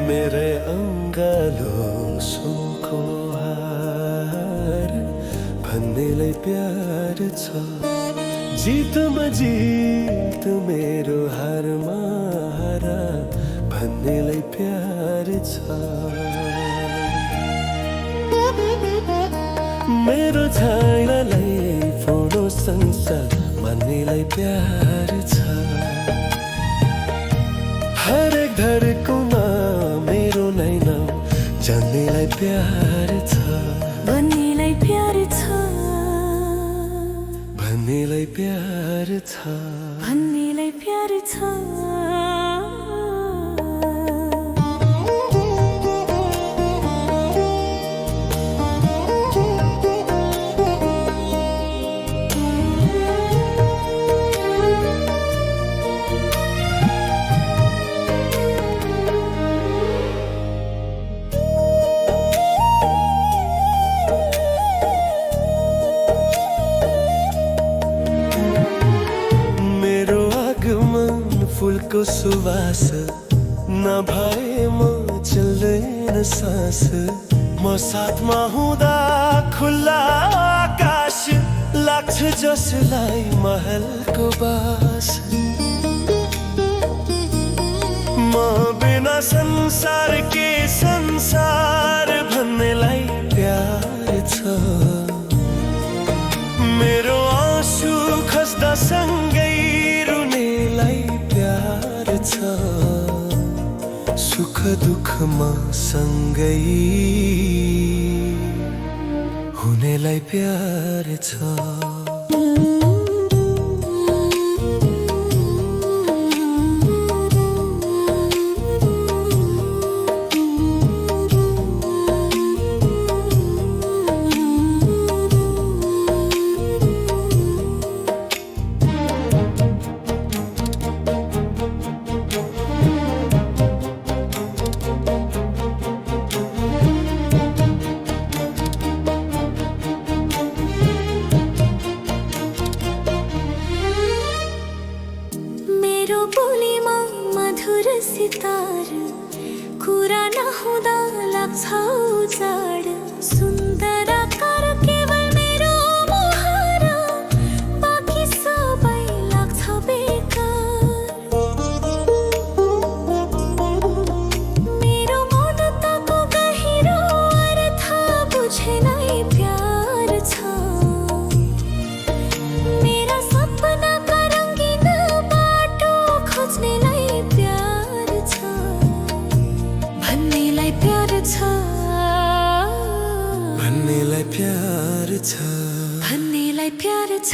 मेरे अंगालो सुनको हार भन्नेलाई प्यार छ। जितमा जित मेरो हारमा हार भन्नेलाई प्यार छ। मेरो छायालाई फोडो संसार मान्नेलाई प्यार छ। हरेक धड्कनमा मेरो नैना जान्नेलाई प्यार छ। भन्नेलाई प्यार छ। भन्नेलाई प्यार छ। भन्नेलाई प्यार छ। फूलको सुवास नभए म चल्दैन सास। म साथमा हुँदा खुल्ला आकाश लाग्छ जसलाई महलको बास। म बिना संसार के संसार भन्नेलाई प्यार छ। मेरो आँसु खस्दा सँगै रुनेलाई प्यार छ। सुख दुःखमा सँगै हुनेलाई प्यार छ। बोलीमा मधुर सितार कुरा नहुँदा लाग्छ उजाड। सुन्दर आकार केवल मेरो मुहार बाँकी सबै लाग्छ बेकार। मेरो मौनताको गहिरो अर्थ बुझेलाई प्यार छ। मेरा सपनाका रङ्गिन खोज्नेलाई प्यार छ। भन्नेलाई प्यार छ। भन्नेलाई प्यार छ। भन्नेलाई प्यार छ।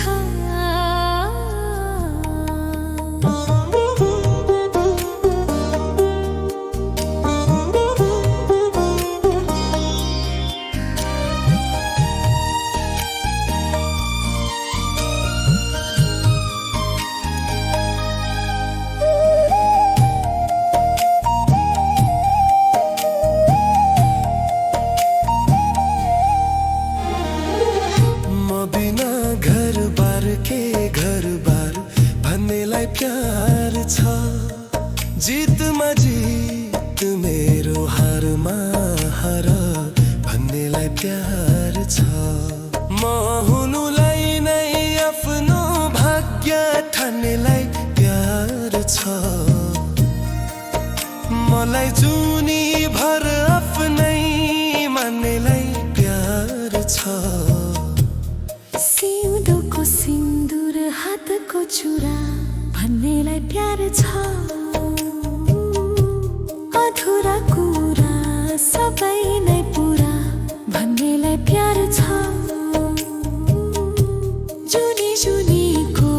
घर-बार भन्नेलाई प्यार छ। जितमा जित मेरो हारमा हार भन्नेलाई प्यार छ। म हुनुलाई नै आफ्नो भाग्य ठान्नेलाई प्यार छ। मलाई जुनी भर आफ्नै मान्नेलाई प्यार छ। सिउँदोको सिन्दुर हातको चुरा भन्नेलाई प्यार छ। अधुरा कुरा सबै नै पुरा भन्नेलाई प्यार छ। जुनी जुनीको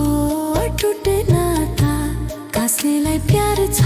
अटुट नाता गाँस्नेलाई प्यार छ।